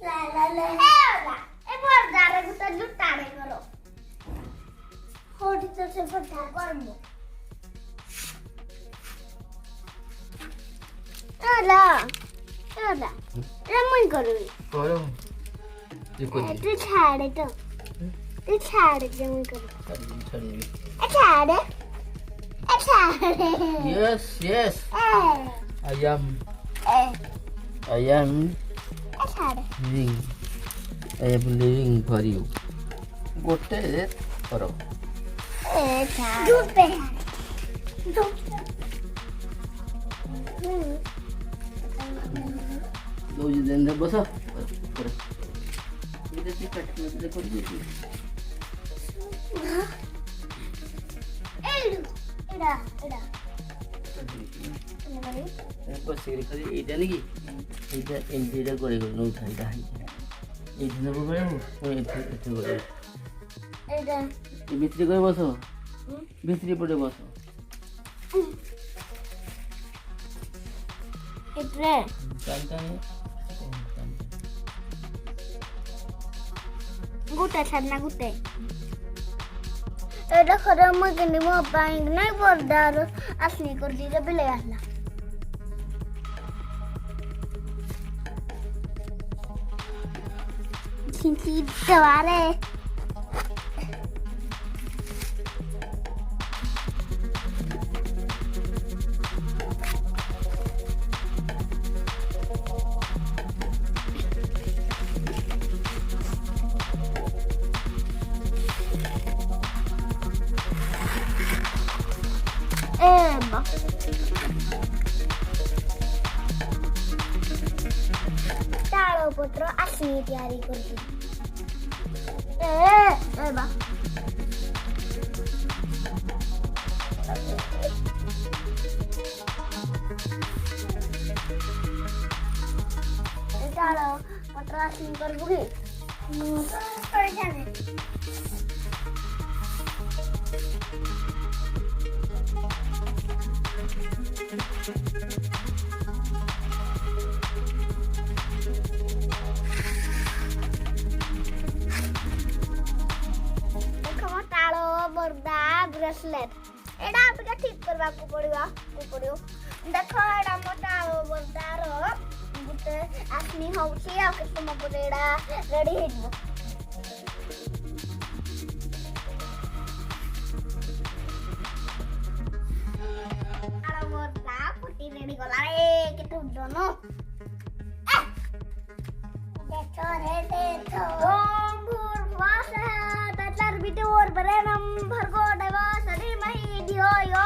ले एवला ए बोल जा रे गुता लुटाड़े करो होड़ी तो से फटा करमो एला एला रमन करो करो ये कोई तू छाड़े तो तू छाड़े रमन करो छाड़े yes yes I am living I am living for you गोटे करो दो दिन दे बस विदेशी कट में देखो ये एड़ा एड़ा बस सिरी खाली एटा नहीं एटा एटा करे नो थाइदा है एटा न करे हो एटा करे एड़ा ये भित्री करे बसो भित्री पड़े बसो इतरे कांता है गुटे छन्ना गुटे एटा खरा मगे नि मो बैंक नाही बोलदार असली कर दी बिले आला चिंची दवारे ताळो पत्र असली तयारी करते ए बा ताळो पत्र असली कर बुगी कर जाने ब्रेसलेट एडा आपके ठीक करवा को पड़ियो देखो एडा मोटा बोलदार गुटे आसनी होउची आ के तुम परेडा रेडी हेजो आरो बोलदा फुटी रेडी गला रे के तू दोनो देखो रे देखो भूर वास ततर बिते और बरे नंबर को देवा सदी मही दियो यो